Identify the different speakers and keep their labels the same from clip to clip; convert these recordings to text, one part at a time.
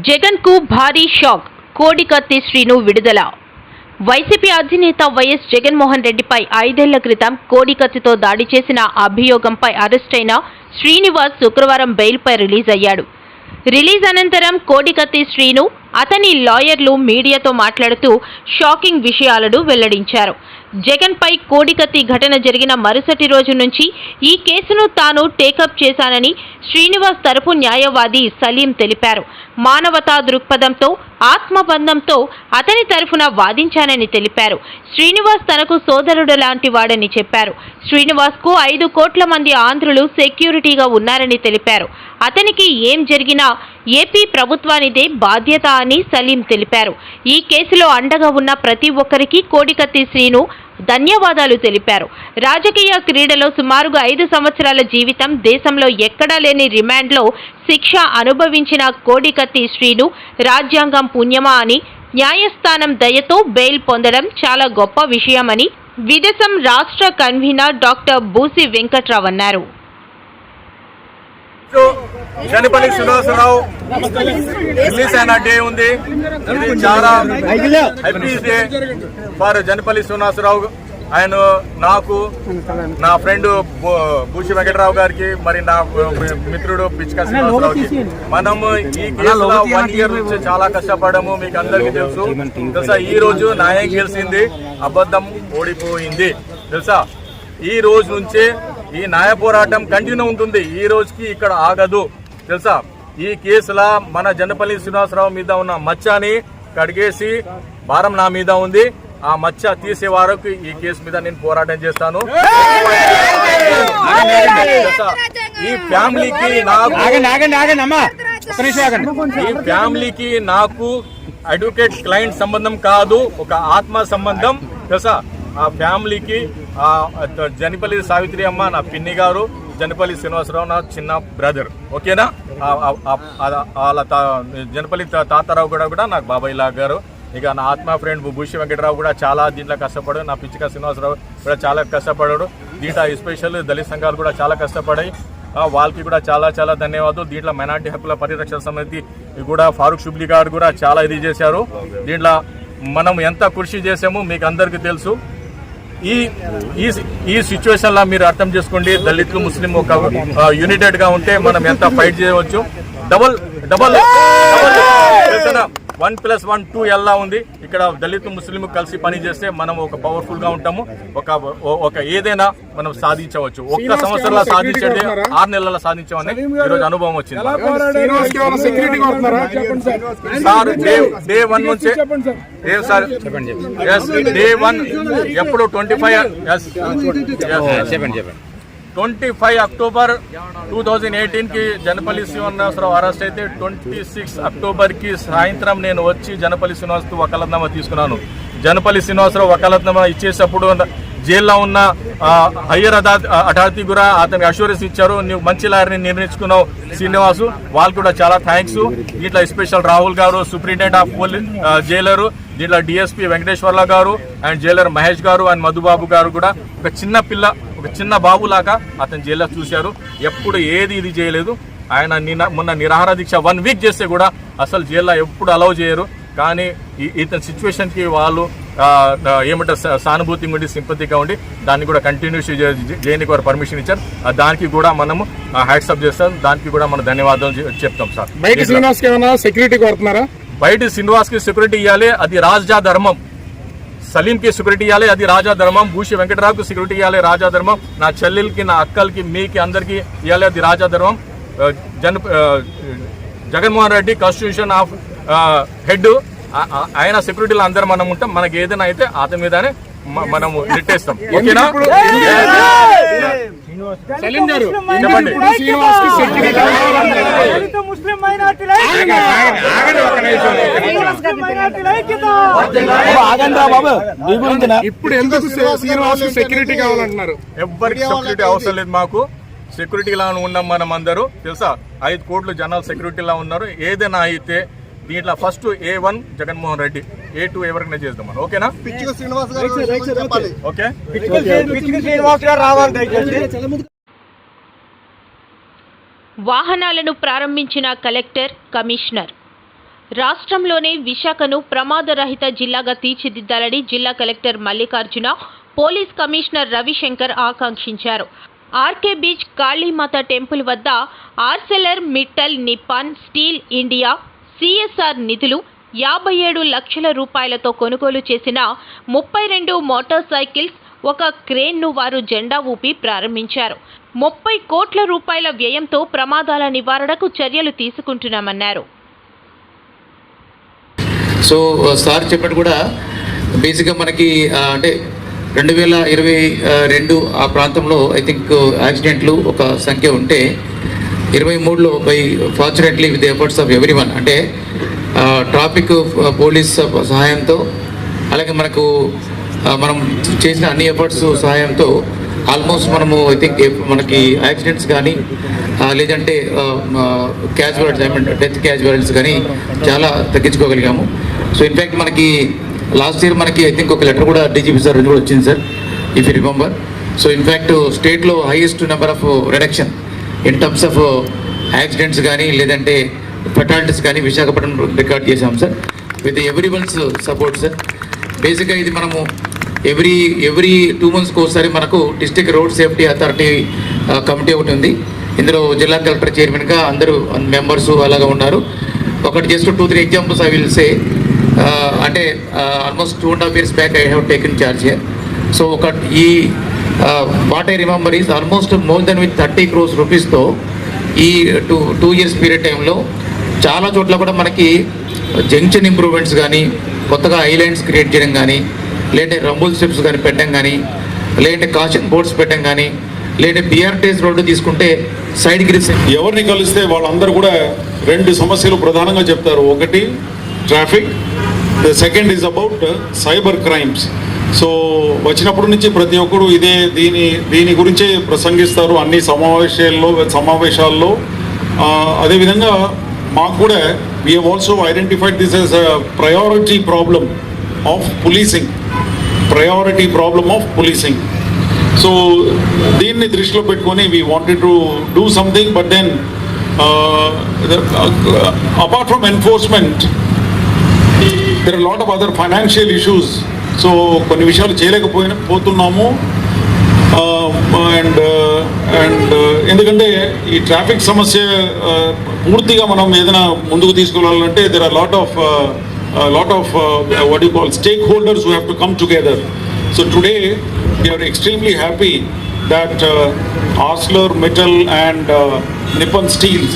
Speaker 1: జగన్ కు భారీ షాక్. కోడికత్తి శ్రీను విడుదల. వైసీపీ అధినేత వైఎస్ జగన్మోహన్ రెడ్డిపై 5 ఏళ్ల క్రితం కోడికత్తితో దాడి చేసిన అభియోగంపై అరెస్టైన శ్రీనివాస్ శుక్రవారం బెయిల్పై రిలీజ్ అయ్యాడు. రిలీజ్ అనంతరం కోడికత్తి శ్రీను, అతని లాయర్లు మీడియాతో మాట్లాడుతూ షాకింగ్ విషయాలను వెల్లడించారు. జగన్పై కోడికత్తి ఘటన జరిగిన మరుసటి రోజు నుంచి ఈ కేసును తాను టేకప్ చేశానని శ్రీనివాస్ తరపు న్యాయవాది సలీం తెలిపారు. మానవతా దృక్పథంతో, ఆత్మబంధంతో అతని తరఫున వాదించానని తెలిపారు. శ్రీనివాస్ తనకు సోదరుడు లాంటి వాడని చెప్పారు. శ్రీనివాస్కు 5 కోట్ల మంది ఆంధ్రులు సెక్యూరిటీగా ఉన్నారని తెలిపారు. అతనికి ఏం జరిగినా ఏపీ ప్రభుత్వానిదే బాధ్యత అని సలీం తెలిపారు. ఈ కేసులో అండగా ఉన్న ప్రతి ఒక్కరికి కోడికత్తి శ్రీను ధన్యవాదాలు తెలిపారు. రాజకీయ క్రీడలో సుమారుగా 5 సంవత్సరాల జీవితం, దేశంలో ఎక్కడా లేని రిమాండ్లో శిక్ష అనుభవించిన కోడికత్తి శ్రీను రాజ్యాంగం పుణ్యమా అని, న్యాయస్థానం దయతో బెయిల్ పొందడం చాలా గొప్ప విషయమని విదేశం రాష్ట్ర కన్వీనర్ డాక్టర్ బూసి వెంకట్రావు అన్నారు.
Speaker 2: జనపల్లి శ్రీనివాసరావు రిలీజ్ అయిన డే ఉంది. ఇది చాలా happy day for Janapalli Srinivasarao. ఆయన నాకు, నా ఫ్రెండ్ బూసి వెంకటరావు గారికి, మరి నా మిత్రుడు పిచ్కా శ్రీనివాసరావుకి మనం ఈ కేసులో 1 year నుంచి చాలా కష్టపడము. మీకు అందరికీ తెలుసా. ఈ రోజు న్యాయం గెలిచింది, అబద్ధం ఓడిపోయింది. తెలుసా, ఈ రోజు నుంచే ఈ న్యాయ పోరాటం కంటిన్యూ ఉంటుంది. ఈ రోజుకి ఇక్కడ ఆగదు. తెలుసా, ఈ కేసులో మన జనపల్లి శ్రీనివాసరావు మీద ఉన్న మచ్చని కడిగేసి భారం నా మీద ఉంది. ఆ మచ్చ తీసే వరకు ఈ కేసు మీద నేను పోరాటం చేస్తాను. ఈ ఫ్యామిలీకి నాకు అడ్వకేట్ క్లయింట్ సంబంధం కాదు, ఒక ఆత్మ సంబంధం. తెలుసా, ఆ ఫ్యామిలీకి జనపల్లి సావిత్రి అమ్మ నా పిన్ని గారు, జనపల్లి శ్రీనివాసరావు నా చిన్న బ్రదర్. ఓకేనా, వాళ్ళ జనపల్లి తాతారావు కూడా నాకు బాబాయ్ లాగా గారు. ఇక నా ఆత్మ ఫ్రెండ్ బూసి వెంకటరావు కూడా చాలా దీంట్లో కష్టపడాడు. నా పిచ్చిక శ్రీనివాసరావు కూడా చాలా కష్టపడాడు. దీంట్లో ఎస్పెషల్ దళిత సంఘాలు కూడా చాలా కష్టపడాయి. వాళ్ళకి కూడా చాలా చాలా ధన్యవాదాలు. దీంట్లో మైనార్టీ హక్కుల పరిరక్షణ సమితి కూడా ఫారూక్ షుబ్లీ గారు కూడా చాలా ఇది చేశారు. దీంట్లో మనం ఎంత కృషి చేసామో మీకు అందరికీ తెలుసు. ఈ సిచ్యువేషన్ లా మీరు అర్థం చేసుకోండి. దళితులు, ముస్లిం ఒక యూనిటెడ్ గా ఉంటే మనం ఎంత ఫైట్ చేయవచ్చు. డబల్ 1+1 2 ఎలా ఉంది. ఇక్కడ దళితులు, ముస్లిం కలిసి పని చేస్తే మనం ఒక పవర్ఫుల్ గా ఉంటాము. ఒక ఏదైనా మనం సాధించవచ్చు. ఒక్క సంవత్సరంలో సాధించండి, 6 నెలల్లో సాధించామని ఈరోజు అనుభవం వచ్చింది. సార్ డే 1 నుంచి ఏం సార్ డే 1 ఎప్పుడు 25 అక్టోబర్ 2018 కి జనపల్లి శ్రీనివాసరావు అరెస్ట్ అయితే 26 అక్టోబర్ కి సాయంత్రం నేను వచ్చి జనపల్లి శ్రీనివాసరావు వకాలత్నామా తీసుకున్నాను. జనపల్లి శ్రీనివాసరావు వకాలత్నామా ఇచ్చేటప్పుడు జైల్లో ఉన్న హయ్యర్ అథారిటీ కూడా అతనికి అష్యూరెన్స్ ఇచ్చారు. నువ్వు మంచి లాయర్ని నిర్ణయించుకున్నావు శ్రీనివాసు. వాళ్ళు కూడా చాలా థ్యాంక్స్. దీంట్లో స్పెషల్ రాహుల్ గారు, సూపరింటెండెంట్ ఆఫ్ పోలీస్ జైలరు, దీంట్లో డిఎస్పీ వెంకటేశ్వర్ల గారు అండ్ జైలర్ మహేష్ గారు అండ్ మధుబాబు గారు కూడా ఒక చిన్న బాబులాగా అతను జైల్లో చూశారు. ఎప్పుడు ఏది ఇది చేయలేదు. ఆయన మొన్న నిరాహార దీక్ష 1 వీక్ చేస్తే కూడా అసలు జైల్లో ఎప్పుడు అలౌ చేయరు. కానీ ఇతని సిచ్యువేషన్ కి వాళ్ళు ఏమంటారు, సానుభూతి ఉండి, సింపతిగా ఉండి దాన్ని కూడా కంటిన్యూస్ చేయడానికి వారు పర్మిషన్ ఇచ్చారు. దానికి కూడా మనము హ్యాట్సప్ చేస్తాం. దానికి కూడా మనం ధన్యవాదాలు చెప్తాం సార్.
Speaker 3: బయట శ్రీనివాస్ సెక్యూరిటీ కోరుతున్నారా?
Speaker 2: బయట శ్రీనివాస్ కి సెక్యూరిటీ ఇవ్వాలి, అది రాజా ధర్మం. సలీం కి సెక్యూరిటీ ఇవ్వాలి, అది రాజా ధర్మం. బూసి వెంకటరావుకి సెక్యూరిటీ ఇవ్వాలి, రాజా ధర్మం. నా చెల్లెలకి, నా అక్కలకి, మీకి అందరికి ఇవ్వాలి, అది రాజా ధర్మం. Jaganmohan Reddy constitution of head, ఆయన సెక్యూరిటీలో అందరూ మనం ఉంటాం. మనకి ఏదైనా అయితే అతని మీదనే మనం నెట్టేస్తాం. ఓకేనా?
Speaker 3: సలీం గారు
Speaker 2: చెప్పండి.
Speaker 3: ఇప్పుడు ఎందుకు శ్రీనివాస్ సెక్యూరిటీ కావాలంటున్నారు?
Speaker 2: ఎవ్వరికి సెక్యూరిటీ అవసరం లేదు. మాకు సెక్యూరిటీలా ఉన్నాం మనం అందరూ. తెలుసా, 5 కోట్ల జనాలు సెక్యూరిటీలా ఉన్నారు. ఏదైనా అయితే దీంట్లో first A1 Jaganmohan Reddy, A2 ఎవరికైనా చేద్దాం మనం. ఓకేనా? ఓకే.
Speaker 1: వాహనాలను ప్రారంభించిన కలెక్టర్, కమిషనర్. రాష్ట్రంలోనే విశాఖను ప్రమాదరహిత జిల్లాగా తీర్చిదిద్దాలని జిల్లా collector Mallikarjuna, police commissioner Ravishankar ఆకాంక్షించారు. ఆర్కే బీచ్, కాళీమాత టెంపుల్ వద్ద Arcelor Mittal Nippon steel India CSR నిధులు 57 లక్షల రూపాయలతో కొనుగోలు చేసిన 32 మోటార్ సైకిల్స్, ఒక క్రేన్ను వారు జెండా ఊపి ప్రారంభించారు. 30 కోట్ల రూపాయల వ్యయంతో ప్రమాదాల నివారణకు చర్యలు తీసుకుంటున్నామన్నారు.
Speaker 4: సో సార్ చెప్పినట్టు కూడా బేసిక్గా మనకి అంటే 2022 ఆ ప్రాంతంలో ఐ థింక్ యాక్సిడెంట్లు ఒక సంఖ్య ఉంటే 23లో fortunately with the efforts of everyone, అంటే ట్రాఫిక్ పోలీస్ సహాయంతో అలాగే మనం చేసిన అన్ని ఎఫర్ట్స్ సహాయంతో ఆల్మోస్ట్ మనము ఐ థింక్ మనకి యాక్సిడెంట్స్ కానీ లేదంటే casualties, I mean death casualties కానీ చాలా తగ్గించుకోగలిగాము. సో ఇన్ఫ్యాక్ట్ మనకి లాస్ట్ ఇయర్ మనకి ఐ థింక్ ఒక లెటర్ కూడా డీజీపీ సార్ నుంచి కూడా వచ్చింది sir, if you remember. So in fact స్టేట్లో highest number of reduction in terms of accidents కానీ లేదంటే ఫెటాలిటీస్ కానీ విశాఖపట్నం రికార్డ్ చేశాం sir, with every one's support sir. బేసిక్గా ఇది మనము ఎవ్రీ 2 monthsకి ఒకసారి మనకు district road safety authority committee ఒకటి ఉంది. ఇందులో జిల్లా కలెక్టర్ చైర్మన్గా అందరూ మెంబర్స్ అలాగా ఉన్నారు. ఒకటి just 2-3 examples I will say. అంటే almost 2.5 years back I have taken charge here. So ఈ what I remember is almost more than with 30 crores రూపీస్తో ఈ 2 years పీరియడ్ టైంలో చాలా చోట్ల కూడా మనకి జంక్షన్ ఇంప్రూవ్మెంట్స్ కానీ, కొత్తగా ఐలాండ్స్ క్రియేట్ చేయడం కానీ, లేదంటే రంబుల్ స్ట్రిప్స్ కానీ పెట్టడం కానీ, లేదంటే కాషన్ బోర్డ్స్ పెట్టడం కానీ, లేదంటే బిఆర్టీఎస్ రోడ్డు తీసుకుంటే సైడ్ గ్రిల్స్.
Speaker 5: ఎవరిని కలిస్తే వాళ్ళందరూ కూడా 2 సమస్యలు ప్రధానంగా చెప్తారు. ఒకటి traffic, the second is about cyber crimes. So వచ్చినప్పటి నుంచి ప్రతి ఒక్కరు దీని గురించే ప్రసంగిస్తారు అన్ని సమావేశాల్లో. అదేవిధంగా మాకు కూడా we have also identified this as a priority problem of policing. So దీన్ని దృష్టిలో పెట్టుకొని we wanted to do something, but then apart from enforcement there are a lot of other financial issues. So కొన్ని విషయాలు చేయలేకపోతున్నాము. And ఎందుకంటే ఈ traffic సమస్య పూర్తిగా మనం ఏదైనా ముందుకు తీసుకెళ్ళాలంటే there are a lot of what you call stakeholders who have to come together. So today we are extremely happy that ArcelorMittal and Nippon Steels,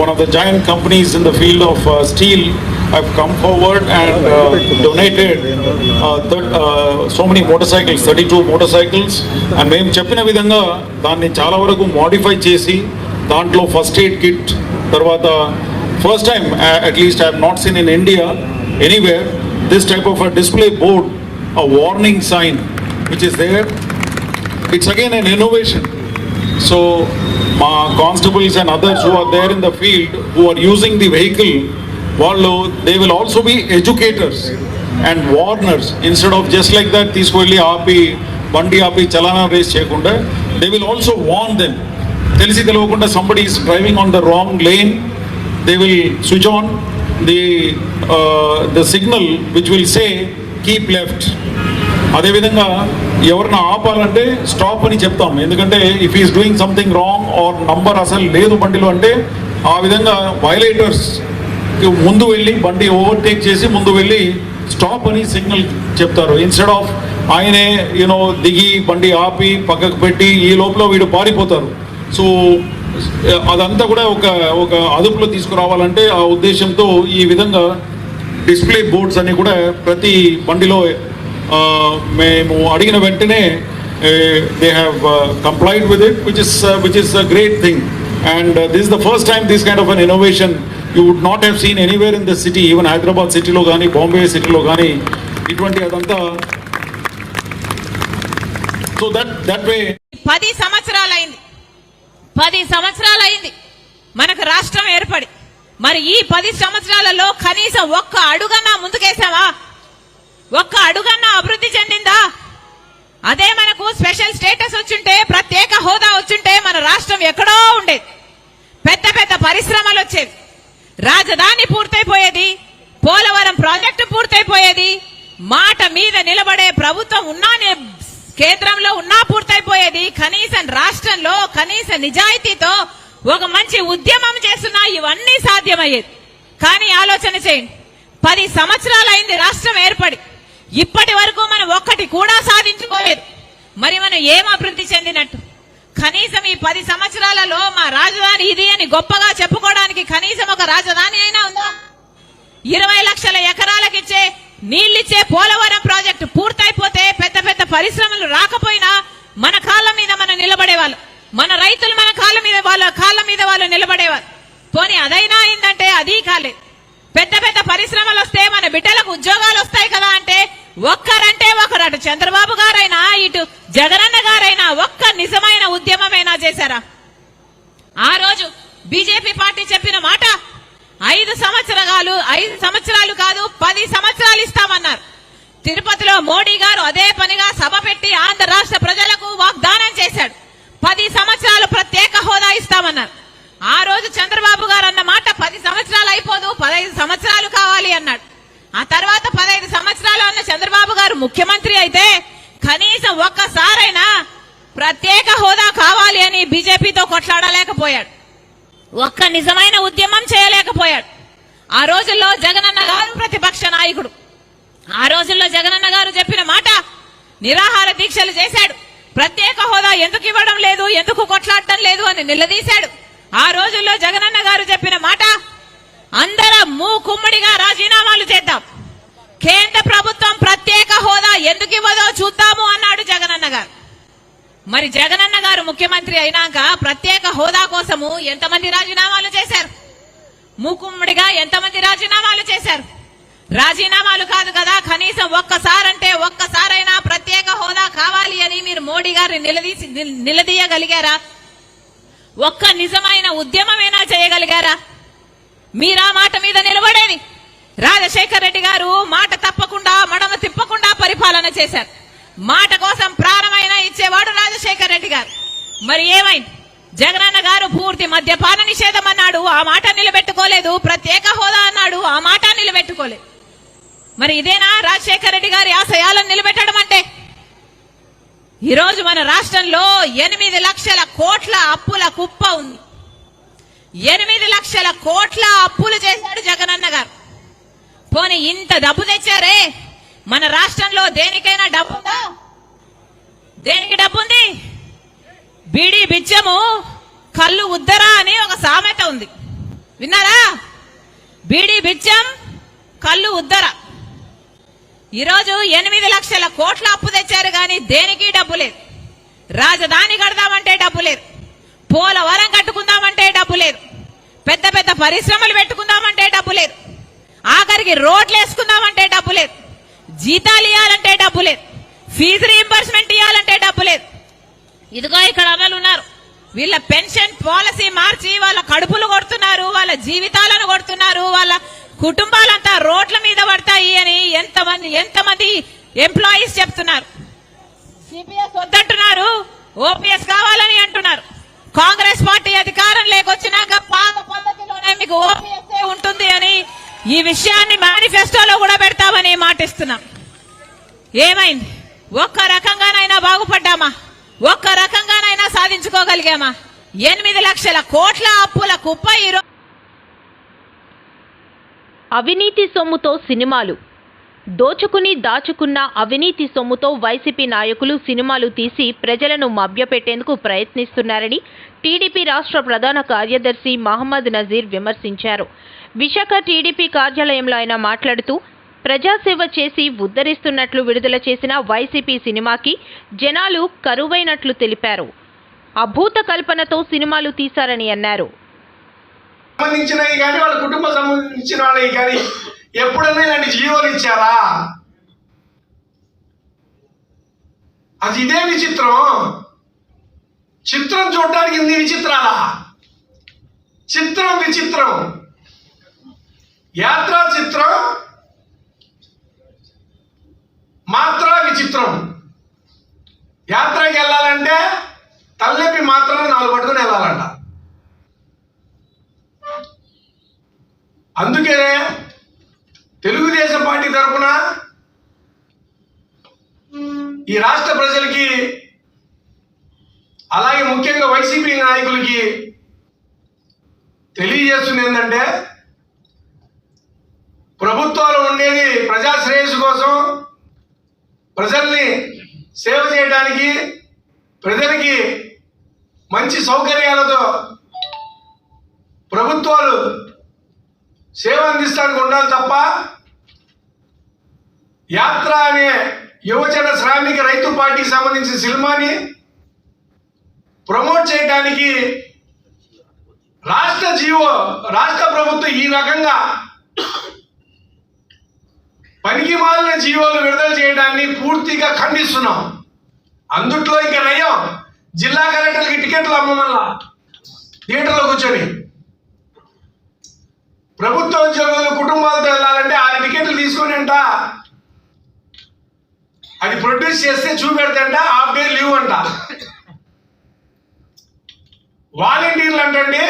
Speaker 5: one of the giant companies in the field of steel, have come forward and donated so many motorcycles, 32 motorcycles. And మేము చెప్పిన విధంగా దాన్ని చాలా వరకు modify చేసి దాంట్లో first aid kit, తర్వాత first time at least I have not seen in India anywhere this type of a display board, a warning sign which is there. It's again an innovation. So my constables and others who are there in the field who are using the vehicle, they will also be educators and warners. Instead of just like that తీసుకెళ్ళి బండి ఆపి చలానా race చేయకుండా, they will also warn them. తెలిసి తెలియకుండా somebody is driving on the wrong lane, they will switch on the signal which will say keep left. అదేవిధంగా ఎవరిని ఆపాలంటే stop అని చెప్తాం. ఎందుకంటే if he's doing something wrong or number అసలు లేదు బండిలో అంటే ఆ విధంగా వైలేటర్స్ ముందు వెళ్ళి బండి ఓవర్టేక్ చేసి ముందు వెళ్ళి స్టాప్ అని సిగ్నల్ చెప్తారు. ఇన్స్టెడ్ ఆఫ్ ఆయనే దిగి బండి ఆపి పక్కకు పెట్టి ఈ లోపల వీడు పారిపోతారు. సో అదంతా కూడా ఒక అదుపులో తీసుకురావాలంటే ఆ ఉద్దేశంతో ఈ విధంగా డిస్ప్లే బోర్డ్స్ అన్ని కూడా ప్రతి బండిలో మేము అడిగిన వెంటనే they have complied with it, which is a great thing. And this is the first time this kind of an innovation you would not have seen anywhere in the city, even Hyderabad city lo gaani, Bombay city lo gaani, itvanti adanta. So that way
Speaker 6: 10 సంవత్సరాలైంది మనకు రాష్ట్రం ఏర్పడి. మరి ఈ 10 సంవత్సరాలలో కనీసం ఒక్క అడుగన్నా ముందుకేసావా? ఒక్క అడుగన్నా అభివృద్ధి చెందిందా? అదే మనకు స్పెషల్ స్టేటస్ వచ్చుంటే, ప్రత్యేక హోదా వచ్చుంటే మన రాష్ట్రం ఎక్కడో ఉండేది. పెద్ద పెద్ద పరిశ్రమలు వచ్చేవి, రాజధాని పూర్తయిపోయేది, పోలవరం ప్రాజెక్టు పూర్తయిపోయేది, మాట మీద నిలబడే ప్రభుత్వం ఉన్నా కేంద్రంలో ఉన్నా పూర్తయిపోయేది. కనీసం రాష్ట్రంలో కనీస నిజాయితీతో ఒక మంచి ఉద్యమం చేస్తున్నా ఇవన్నీ సాధ్యమయ్యేది. కానీ ఆలోచన చేయండి, 10 సంవత్సరాలైంది రాష్ట్రం ఏర్పడి, ఇప్పటి వరకు మనం ఒక్కటి కూడా సాధించుకోలేదు. మరి మనం ఏం అభివృద్ధి చెందినట్టు? కనీసం ఈ 10 సంవత్సరాలలో మా రాజధాని ఇది అని గొప్పగా చెప్పుకోవడానికి కనీసం ఒక రాజధాని అయినా ఉందా? 20 లక్షల ఎకరాలకిచ్చే నీళ్ళిచ్చే పోలవరం ప్రాజెక్టు పూర్తయిపోతే పెద్ద పెద్ద పరిశ్రమలు రాకపోయినా మన కాళ్ళ మీద మనం నిలబడేవాళ్ళు, మన రైతులు మన కాళ్ళ మీద వాళ్ళు నిలబడేవాళ్ళు. పోనీ అదైనా అయిందంటే అది కాలేదు. పెద్ద పెద్ద పరిశ్రమలు వస్తే మన బిడ్డలకు ఉద్యోగాలు వస్తాయి కదా అంటే ఒక్కరంటే ఒకరు, అటు చంద్రబాబు గారైనా ఇటు జగనన్న గారైనా ఒక్క నిజమైన ఉద్యమమైనా చేశారా? ఆ రోజు బీజేపీ పార్టీ చెప్పిన మాట 5 సంవత్సరాలు కాదు 10 సంవత్సరాలు ఇస్తామన్నారు. తిరుపతిలో మోడీ గారు అదే పనిగా సభ పెట్టి ఆంధ్ర రాష్ట్ర ప్రజలకు వాగ్దానం చేశాడు, 10 సంవత్సరాలు ప్రత్యేక హోదా ఇస్తామన్నారు. ఆ రోజు చంద్రబాబు గారు అన్న మాట 10 సంవత్సరాలు అయిపోదు 15 సంవత్సరాలు కావాలి అన్నాడు. ఆ తర్వాత 15 సంవత్సరాలు అన్న చంద్రబాబు గారు ముఖ్యమంత్రి అయితే కనీసం ఒక్కసారైనా ప్రత్యేక హోదా కావాలి అని బీజేపీతో కొట్లాడలేకపోయాడు, ఒక్క నిజమైన ఉద్యమం చేయలేకపోయాడు. ఆ రోజుల్లో జగనన్న గారు ప్రతిపక్ష నాయకుడు. ఆ రోజుల్లో జగనన్న గారు చెప్పిన మాట, నిరాహార దీక్షలు చేశాడు, ప్రత్యేక హోదా ఎందుకు ఇవ్వడం లేదు, ఎందుకు కొట్లాడటం లేదు అని నిలదీశాడు. ఆ రోజుల్లో జగనన్న గారు చెప్పిన మాట, అందరం మూకుమ్మడిగా రాజీనామాలు చేద్దాం, కేంద్ర ప్రభుత్వం ప్రత్యేక హోదా ఎందుకు ఇవ్వదో చూద్దాము అన్నాడు జగనన్న గారు. మరి జగనన్న గారు ముఖ్యమంత్రి అయినాక ప్రత్యేక హోదా కోసము ఎంతమంది రాజీనామాలు చేశారు? మూకుమ్మడిగా ఎంతమంది రాజీనామాలు చేశారు? రాజీనామాలు కాదు కదా, కనీసం ఒక్కసారైనా ప్రత్యేక హోదా కావాలి అని మీరు మోడీ గారిని నిలదీయగలిగారా? ఒక్క నిజమైన ఉద్యమమైనా చేయగలిగారా? మీరా మాట మీద నిలబడేది. రాజశేఖర్ రెడ్డి గారు మాట తప్పకుండా మడమ తిప్పకుండా పరిపాలన చేశారు. మాట కోసం ప్రాణమైనా ఇచ్చేవాడు రాజశేఖర్ రెడ్డి గారు. మరి ఏమైంది? జగనన్న గారు పూర్తి మద్యపాన నిషేధం అన్నాడు, ఆ మాట నిలబెట్టుకోలేదు. ప్రత్యేక హోదా అన్నాడు, ఆ మాట నిలబెట్టుకోలేదు. మరి ఇదేనా రాజశేఖర్ రెడ్డి గారి ఆశయాలను నిలబెట్టడం అంటే? ఈరోజు మన రాష్ట్రంలో 8 లక్షల కోట్ల అప్పుల కుప్ప ఉంది. 8 లక్షల కోట్ల అప్పులు చేశాడు జగనన్న గారు. పోనీ ఇంత డబ్బు తెచ్చారే, మన రాష్ట్రంలో దేనికైనా డబ్బుందా? దేనికి డబ్బుంది? బీడీ బిచ్చము కళ్ళు ఉద్దరా అని ఒక సామెత ఉంది, విన్నారా? బీడీ బిచ్చం కళ్ళు ఉద్దర. ఈరోజు 8 లక్షల కోట్ల అప్పు తెచ్చారు కానీ దేనికి డబ్బు లేదు. రాజధాని కడదామంటే డబ్బు లేదు, పోలవరం కట్టుకుందామంటే డబ్బు లేదు, పెద్ద పెద్ద పరిశ్రమలు పెట్టుకుందామంటే డబ్బు లేదు, ఆఖరికి రోడ్లు వేసుకుందామంటే డబ్బు లేదు, జీతాలు ఇవ్వాలంటే డబ్బు లేదు, ఫీజు రీయింబర్స్మెంట్ ఇవ్వాలంటే డబ్బు లేదు. ఇదిగో ఇక్కడ అమలు ఉన్నారు, వీళ్ళ పెన్షన్ పాలసీ మార్చి వాళ్ళ కడుపులు కొడుతున్నారు, వాళ్ళ జీవితాలను కొడుతున్నారు, వాళ్ళ కుటుంబాలంతా రోడ్ల మీద పడతాయి అని ఎంతమంది ఎంప్లాయీస్ చెప్తున్నారు. సిపిఎస్ వద్దంటున్నారు, ఓపీఎస్ కావాలని అంటున్నారు. కాంగ్రెస్ పార్టీ అధికారం లేకొచ్చినాక పాత పద్ధతిలోనే మీకు ఓపీఎస్ ఉంటుంది అని ఈ విషయాన్ని మేనిఫెస్టోలో కూడా పెడతామని మాటిస్తున్నాం. ఏమైంది? ఒక్క రకంగానైనా బాగుపడ్డామా? ఒక్క రకంగానైనా సాధించుకోగలిగామా? 8 లక్షల కోట్ల అప్పుల కుప్ప ఈరోజు.
Speaker 1: అవినీతి సొమ్ముతో సినిమాలు దోచుకుని దాచుకున్న అవినీతి సొమ్ముతో వైసీపీ నాయకులు సినిమాలు తీసి ప్రజలను మభ్యపెట్టేందుకు ప్రయత్నిస్తున్నారని టీడీపీ రాష్ట్ర ప్రధాన కార్యదర్శి మహమ్మద్ నజీర్ విమర్శించారు. విశాఖ టీడీపీ కార్యాలయంలో ఆయన మాట్లాడుతూ, ప్రజాసేవ చేసి ఉద్ధరిస్తున్నట్లు విడుదల చేసిన వైసీపీ సినిమాకి జనాలు కరువైనట్లు తెలిపారు. అభూత కల్పనతో సినిమాలు తీశారని అన్నారు.
Speaker 7: సంబంధించినవి కానీ వాళ్ళ కుటుంబం సంబంధించిన వాళ్ళకి కానీ ఎప్పుడైనా ఇలాంటి జీవోలు ఇచ్చారా? అది ఇదే విచిత్రం. చిత్రం చూడడానికి ఇన్ని విచిత్రాలా? చిత్రం విచిత్రం, యాత్ర చిత్రం, మాత్ర విచిత్రం. యాత్రకి వెళ్ళాలంటే తలనొప్పి మాత్రం 4 పట్టుకుని వెళ్ళాలంట. ఈ రాష్ట్ర ప్రజలకి అలాగే ముఖ్యంగా వైసీపీ నాయకులకి తెలియజేస్తుంది ఏంటంటే, ప్రభుత్వాలు ఉండేది ప్రజా శ్రేయస్సు కోసం, ప్రజల్ని సేవ చేయడానికి, ప్రజలకి మంచి సౌకర్యాలతో ప్రభుత్వాలు సేవ అందిస్తానికి ఉండాలి తప్ప యాత్ర అనే యువజన శ్రామిక రైతు పార్టీకి సంబంధించిన సినిమాని ప్రమోట్ చేయడానికి రాష్ట్ర ప్రభుత్వం ఈ రకంగా పనికి మాలిన జీవోలు విడుదల చేయడాన్ని పూర్తిగా ఖండిస్తున్నాం. అందుట్లో ఇంకా నయం, జిల్లా కలెక్టర్కి టికెట్లు అమ్మమల్లా థియేటర్లో కూర్చొని ప్రభుత్వ ఉద్యోగులు కుటుంబాలతో వెళ్ళాలంటే 6 టికెట్లు తీసుకొని అంట అది ప్రొడ్యూస్ చేస్తే చూపెడతంట హాఫ్ డే లీవ్ అంట. వాలంటీర్లు అంటండి,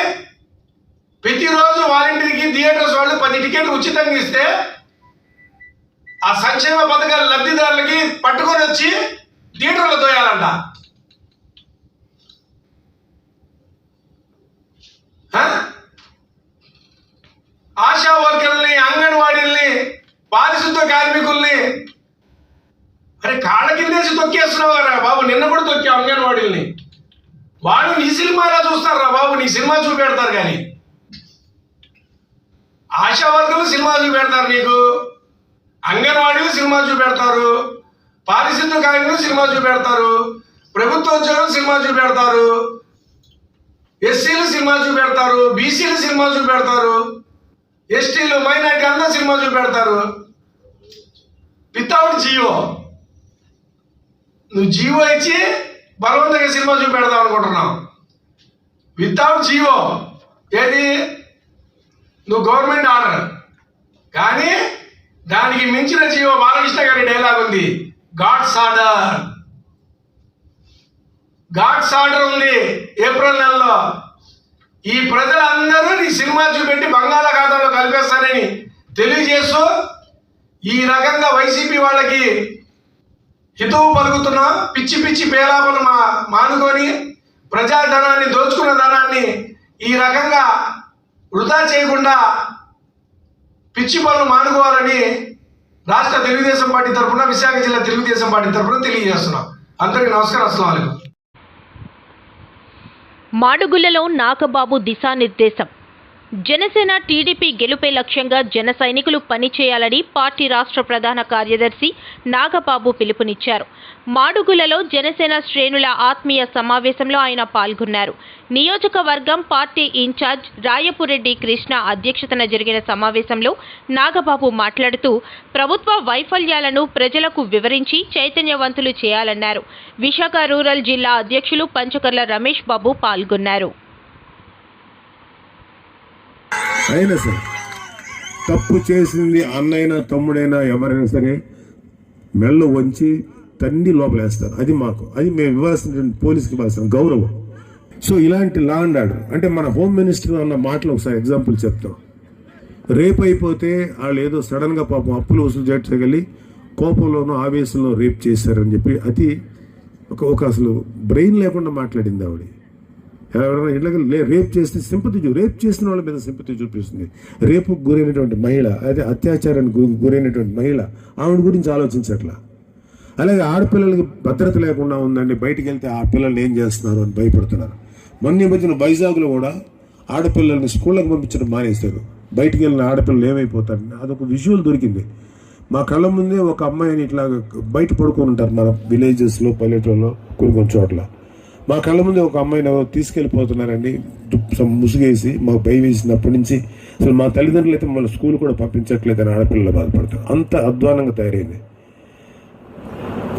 Speaker 7: ప్రతిరోజు వాలంటీర్కి థియేటర్స్ వాళ్ళు 10 టికెట్లు ఉచితంగా ఇస్తే ఆ సంక్షేమ పథకాల లబ్ధిదారులకి పట్టుకొని వచ్చి థియేటర్లో తోయాలంట. ఆశా వర్కర్లని, అంగన్వాడీల్ని, పారిశుద్ధ కార్మికుల్ని అరే కాళ్ళ కిందేసి తొక్కేస్తున్నావు రా బాబు. నిన్న కూడా తొక్కావు అంగన్వాడీల్ని. వాళ్ళు నీ సినిమాలా చూస్తారా బాబు, నీ సినిమా చూపెడతారు. కానీ ఆశా వర్కర్లు సినిమా చూపెడతారు నీకు, అంగన్వాడీలు సినిమా చూపెడతారు, పారిశుద్ధ కార్మికులు సినిమా చూపెడతారు, ప్రభుత్వ ఉద్యోగులు సినిమా చూపెడతారు, ఎస్సీలు సినిమా చూపెడతారు, బీసీలు సినిమా చూపెడతారు, ఎస్టీలు మైనార్టీ అంతా సినిమా చూపెడతారు. వితౌట్ జియో, నువ్వు జియో ఇచ్చి బలవంతంగా సినిమా చూపెడదాం అనుకుంటున్నావు. వితౌట్ జియో ఏది, నువ్వు గవర్నమెంట్ ఆర్డర్, కానీ దానికి మించిన జియో. బాలకృష్ణ గారి డైలాగ్ ఉంది, గాడ్స్ ఆర్డర్. గాడ్స్ ఆర్డర్ ఉంది ఏప్రిల్ నెలలో. ఈ ప్రజలందరూ నీ సినిమా చూపెట్టి బంగాళాఖాతంలో కలిపేస్తారని తెలియజేస్తూ ఈ రకంగా వైసీపీ వాళ్ళకి హితవు పలుకుతున్నా. పిచ్చి పిచ్చి పేలాపలు మానుకొని ప్రజాధనాన్ని, దోచుకున్న ధనాన్ని ఈ రకంగా వృధా చేయకుండా పిచ్చి పనులు మానుకోవాలని రాష్ట్ర తెలుగుదేశం పార్టీ తరఫున, విశాఖ జిల్లా తెలుగుదేశం పార్టీ తరఫున తెలియజేస్తున్నాం. అందరికీ నమస్కారం. అస్సలాము అలైకుం.
Speaker 1: మాడుగులలో నాగబాబు దిశానిర్దేశం. జనసేన టీడీపీ గెలుపే లక్ష్యంగా జన సైనికులు పనిచేయాలని పార్టీ రాష్ట్ర ప్రధాన కార్యదర్శి నాగబాబు పిలుపునిచ్చారు. మాడుగులలో జనసేన శ్రేణుల ఆత్మీయ సమావేశంలో ఆయన పాల్గొన్నారు. నియోజకవర్గం పార్టీ ఇన్ఛార్జ్ రాయపురెడ్డి కృష్ణ అధ్యక్షతన జరిగిన సమావేశంలో నాగబాబు మాట్లాడుతూ ప్రభుత్వ వైఫల్యాలను ప్రజలకు వివరించి చైతన్యవంతులు చేయాలన్నారు. విశాఖ రూరల్ జిల్లా అధ్యక్షులు పంచకర్ల రమేష్ బాబు పాల్గొన్నారు.
Speaker 8: అయినా సరే తప్పు చేసింది అన్నైనా తమ్ముడైనా ఎవరైనా సరే మెల్ల వంచి తన్ని లోపలేస్తారు. అది మేము ఇవ్వాల్సిన పోలీసుకి ఇవ్వాల్సిన గౌరవం. సో ఇలాంటి లా అండ్ ఆర్డర్ అంటే మన హోమ్ మినిస్టర్ అన్న మాటలు ఒకసారి ఎగ్జాంపుల్ చెప్తాం. రేప్ అయిపోతే వాళ్ళు ఏదో సడన్గా పాపం అప్పులు వసూలు చేయగలి కోపంలోనూ ఆవేశంలో రేప్ చేశారని చెప్పి అది ఒక అసలు బ్రెయిన్ లేకుండా మాట్లాడింది ఆవిడ. ఎవరైనా ఇళ్ళకి రేప్ చేస్తే సింపతి రేప్ చేసిన వాళ్ళ మీద సింపతి చూపిస్తుంది. రేపుకు గురైనటువంటి మహిళ, అదే అత్యాచారానికి గురైనటువంటి మహిళ, ఆవిడ గురించి ఆలోచించట్లా. అలాగే ఆడపిల్లలకి భద్రత లేకుండా ఉందండి, బయటికి వెళ్తే ఆ పిల్లల్ని ఏం చేస్తున్నారు అని భయపడుతున్నారు. మొన్న మధ్యన వైజాగ్లో కూడా ఆడపిల్లల్ని స్కూళ్ళకి పంపించడం మానేశారు. బయటికి వెళ్ళిన ఆడపిల్లలు ఏమైపోతారు, అదొక విజువల్ దొరికింది మా కళ్ళ ముందే. ఒక అమ్మాయిని ఇట్లా బయట పడుకొని ఉంటారు మన విలేజెస్లో, పల్లెటూరులో కొన్ని చోట్ల. మా కళ్ళ ముందే ఒక అమ్మాయిని తీసుకెళ్ళిపోతున్నారండి, ముసుగేసి మాకు భయం వేసినప్పటి నుంచి అసలు మా తల్లిదండ్రులు అయితే మమ్మల్ని స్కూల్ కూడా పంపించట్లేదని ఆడపిల్లలు బాధపడతారు. అంత అధ్వానంగా తయారైంది.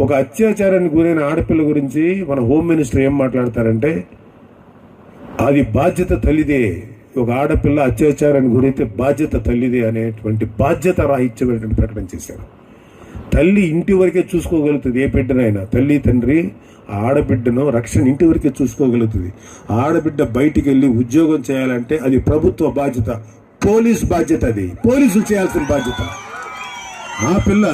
Speaker 8: ఒక అత్యాచారానికి గురైన ఆడపిల్ల గురించి మన హోమ్ మినిస్టర్ ఏం మాట్లాడతారంటే అది బాధ్యత తల్లిదే. ఒక ఆడపిల్ల అత్యాచారానికి గురైతే బాధ్యత తల్లిదే అనేటువంటి బాధ్యత రాహిత్యమైనటువంటి ప్రకటన చేశారు. తల్లి ఇంటి వరకే చూసుకోగలుగుతుంది ఏ బిడ్డనైనా. తల్లి తండ్రి ఆడబిడ్డను రక్షణ ఇంటి వరకే చూసుకోగలుగుతుంది. ఆడబిడ్డ బయటికి వెళ్ళి ఉద్యోగం చేయాలంటే అది ప్రభుత్వ బాధ్యత, పోలీస్ బాధ్యత, అది పోలీసులు చేయాల్సిన బాధ్యత. ఆ పిల్ల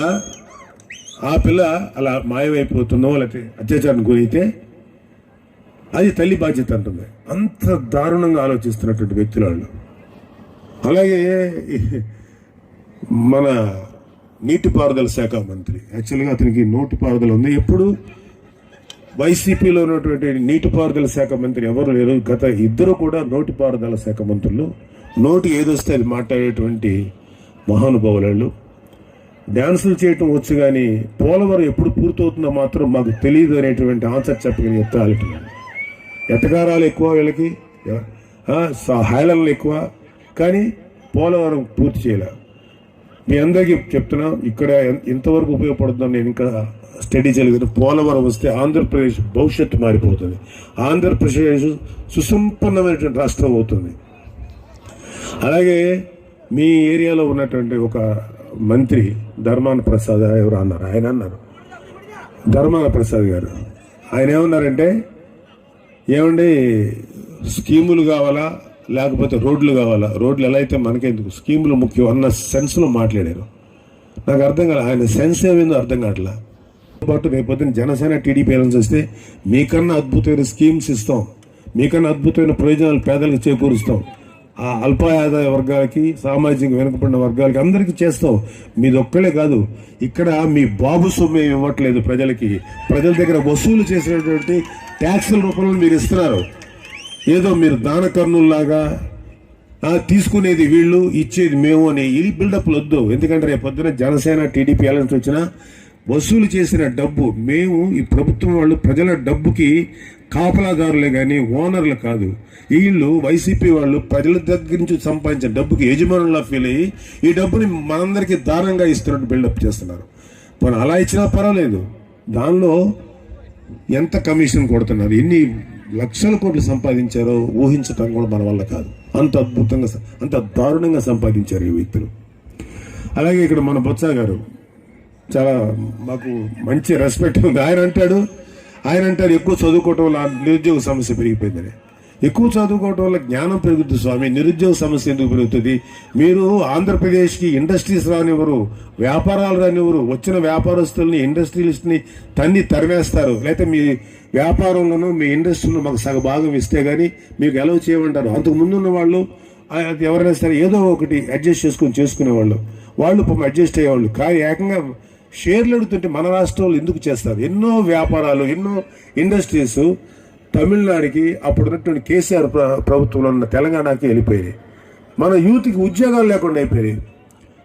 Speaker 8: ఆ పిల్ల అలా మాయమైపోతుందో లేకపోతే అత్యాచారానికి గురైతే అది తల్లి బాధ్యత అంటుంది. అంత దారుణంగా ఆలోచిస్తున్నటువంటి వ్యక్తులు వాళ్ళు. అలాగే మన నీటిపారుదల శాఖ మంత్రి, యాక్చువల్గా అతనికి నోటిపారుదల ఉంది. ఎప్పుడు వైసీపీలో ఉన్నటువంటి నీటిపారుదల శాఖ మంత్రి ఎవరు లేరు. గత ఇద్దరు కూడా నోటిపారుదల శాఖ మంత్రులు. నోటి ఏదొస్తే అది మాట్లాడేటువంటి మహానుభావులు. డ్యాన్సులు చేయటం వచ్చు కానీ పోలవరం ఎప్పుడు పూర్తవుతుందో మాత్రం మాకు తెలియదు అనేటువంటి ఆన్సర్ చెప్పగలిగే ఎత్తాలి. ఎటకారాలు ఎక్కువ వీళ్ళకి, హైలన్లు ఎక్కువ, కానీ పోలవరం పూర్తి చేయలే. మీ అందరికీ చెప్తున్నా, ఇక్కడ ఇంతవరకు ఉపయోగపడుతుందని నేను ఇంకా స్టడీ చేయలేదు. పోలవరం వస్తే ఆంధ్రప్రదేశ్ భవిష్యత్తు మారిపోతుంది. ఆంధ్రప్రదేశ్ సుసంపన్నమైనటువంటి రాష్ట్రం అవుతుంది. అలాగే మీ ఏరియాలో ఉన్నటువంటి ఒక మంత్రి ధర్మాన ప్రసాద్ ఎవరు అన్నారు, ఆయన అన్నారు, ధర్మాన ప్రసాద్ గారు, ఆయన ఏమన్నారంటే, ఏమండి స్కీములు కావాలా లేకపోతే రోడ్లు కావాలా, రోడ్లు ఎలా అయితే మనకెందుకు, స్కీములు ముఖ్యం అన్న సెన్స్లో మాట్లాడారు. నాకు అర్థం కాలే ఆయన సెన్స్ ఏమైందో అర్థం కావట్లా. పాటు రేపొద్దున జనసేన టీడీపీ ఎలక్షన్స్ వస్తే మీకన్నా అద్భుతమైన స్కీమ్స్ ఇస్తాం, మీకన్నా అద్భుతమైన ప్రయోజనాలు పేదలకు చేకూరుస్తాం, ఆ అల్ప ఆదాయ వర్గాలకి, సామాజిక వెనుకబడిన వర్గాలకి అందరికీ చేస్తాం. మీది ఒక్కలే కాదు, ఇక్కడ మీ బాబు సొమ్ము ఏమి ఇవ్వట్లేదు ప్రజలకి. ప్రజల దగ్గర వసూలు చేసినటువంటి ట్యాక్సుల రూపంలో మీరు ఇస్తున్నారు. ఏదో మీరు దాన కర్నుల్లాగా తీసుకునేది వీళ్ళు, ఇచ్చేది మేము అని ఈ బిల్డప్లు వద్దు. ఎందుకంటే రేపు పొద్దున జనసేన టీడీపీ ఎలక్షన్స్ వచ్చినా వసూలు చేసిన డబ్బు మేము, ఈ ప్రభుత్వం వాళ్ళు ప్రజల డబ్బుకి కాపలాదారులే కానీ ఓనర్లు కాదు. వీళ్ళు వైసీపీ వాళ్ళు ప్రజల దగ్గర నుంచి సంపాదించిన డబ్బుకి యజమానులా ఫీల్ అయ్యి ఈ డబ్బుని మనందరికీ దారుణంగా ఇస్తున్నట్టు బిల్డప్ చేస్తున్నారు. మనం అలా ఇచ్చినా పర్వాలేదు, దానిలో ఎంత కమిషన్ కొడుతున్నారు, ఎన్ని లక్షల కోట్లు సంపాదించారో ఊహించటం కూడా మన వల్ల కాదు. అంత అద్భుతంగా, అంత దారుణంగా సంపాదించారు ఈ వ్యక్తులు. అలాగే ఇక్కడ మన బొత్స గారు చాలా మాకు మంచి రెస్పెక్ట్ ఉంది. ఆయన అంటాడు ఎక్కువ చదువుకోవటం వల్ల నిరుద్యోగ సమస్య పెరిగిపోయిందని. ఎక్కువ చదువుకోవటం వల్ల జ్ఞానం పెరుగుతుంది స్వామి, నిరుద్యోగ సమస్య ఎందుకు పెరుగుతుంది? మీరు ఆంధ్రప్రదేశ్కి ఇండస్ట్రీస్ రానివ్వరు, వ్యాపారాలు రానివ్వరు. వచ్చిన వ్యాపారస్తుల్ని, ఇండస్ట్రియలిస్ట్ని తరిమేస్తారు. లేకపోతే మీ వ్యాపారంలోనూ మీ ఇండస్ట్రీలో మాకు సగ భాగం ఇస్తే కానీ మీకు ఎలా చేయమంటారు. అంతకు ముందున్న వాళ్ళు ఎవరైనా సరే ఏదో ఒకటి అడ్జస్ట్ చేసుకునేవాళ్ళు, వాళ్ళు పాపం అడ్జస్ట్ అయ్యేవాళ్ళు. కానీ ఏకంగా షేర్లు అడుగుతుంటే మన రాష్ట్రంలో ఎందుకు చేస్తారు? ఎన్నో వ్యాపారాలు, ఎన్నో ఇండస్ట్రీస్ తమిళనాడుకి, అప్పుడున్నటువంటి కేసీఆర్ ప్రభుత్వంలో ఉన్న తెలంగాణకి వెళ్ళిపోయాయి. మన యూత్కి ఉద్యోగాలు లేకుండా అయిపోయాయి.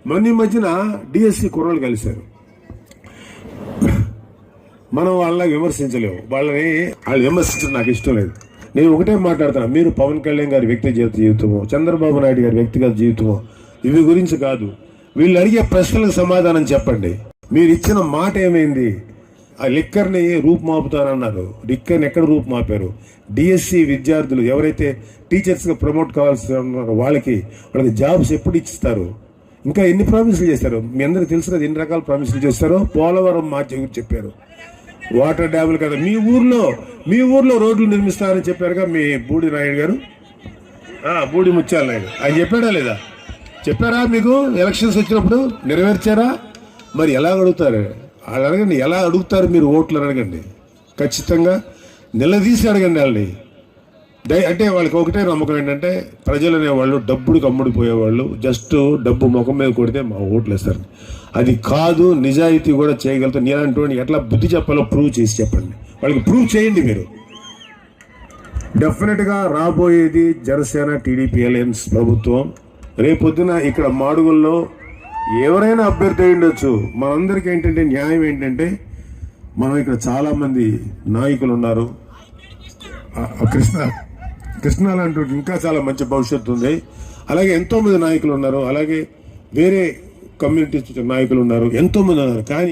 Speaker 8: మొన్న మధ్యన డిఎస్సి కుర్రలు కలిశారు. మనం వాళ్ళని విమర్శించలేము, వాళ్ళు విమర్శించడం నాకు ఇష్టం లేదు. నేను ఒకటే మాట్లాడుతున్నా, మీరు పవన్ కళ్యాణ్ గారి వ్యక్తిగత జీవితమో, చంద్రబాబు నాయుడు గారి వ్యక్తిగత జీవితమో ఇవి గురించి కాదు. వీళ్ళు అడిగే ప్రశ్నలకు సమాధానం చెప్పండి. మీరు ఇచ్చిన మాట ఏమైంది? ఆ లిక్కర్ని రూపుమాపుతారన్నారు, లిక్కర్ని ఎక్కడ రూపుమాపారు? డిఎస్సి విద్యార్థులు ఎవరైతే టీచర్స్గా ప్రమోట్ కావాల్సి ఉన్నారో వాళ్ళకి జాబ్స్ ఎప్పుడు ఇచ్చిస్తారు? ఇంకా ఎన్ని ప్రామిసులు చేశారు? మీ అందరికీ తెలుసు కదా ఎన్ని రకాల ప్రామిసులు చేస్తారో. పోలవరం మార్చి చెప్పారు, వాటర్ డ్యాములు కదా. మీ ఊర్లో రోడ్లు నిర్మిస్తారని చెప్పారుగా మీ బూడి నాయుడు గారు, బూడి ముత్యాల నాయుడు. ఆయన చెప్పాడా లేదా? చెప్పారా? మీకు ఎలక్షన్స్ వచ్చినప్పుడు నెరవేర్చారా? మరి ఎలా అడుగుతారు? వాళ్ళు అడగండి, ఎలా అడుగుతారు మీరు ఓట్లు అడగండి. ఖచ్చితంగా నిలదీసి అడగండి వాళ్ళని. అంటే వాళ్ళకి ఒకటే నమ్మకం ఏంటంటే, ప్రజలు అనేవాళ్ళు డబ్బుడికి అమ్ముడిపోయేవాళ్ళు, జస్ట్ డబ్బు ముఖం మీద కొడితే మా ఓట్లు వేస్తారు. అది కాదు, నిజాయితీ కూడా చేయగలుగుతారు. నేనంటే ఎట్లా బుద్ధి చెప్పాలో ప్రూవ్ చేసి చెప్పండి, వాళ్ళకి ప్రూవ్ చేయండి మీరు. డెఫినెట్గా రాబోయేది జనసేన టీడీపీ అలయన్స్ ప్రభుత్వం. రేపొద్దున ఇక్కడ మాడుగుల్లో ఎవరైనా అభ్యర్థి ఉండొచ్చు. మనందరికీ ఏంటంటే న్యాయం ఏంటంటే, మనం ఇక్కడ చాలా మంది నాయకులు ఉన్నారు. కృష్ణ లాంటి ఇంకా చాలా మంచి భవిష్యత్తు ఉంది. అలాగే ఎంతో మంది నాయకులు ఉన్నారు, అలాగే వేరే కమ్యూనిటీ నాయకులు ఉన్నారు, ఎంతో మంది ఉన్నారు. కానీ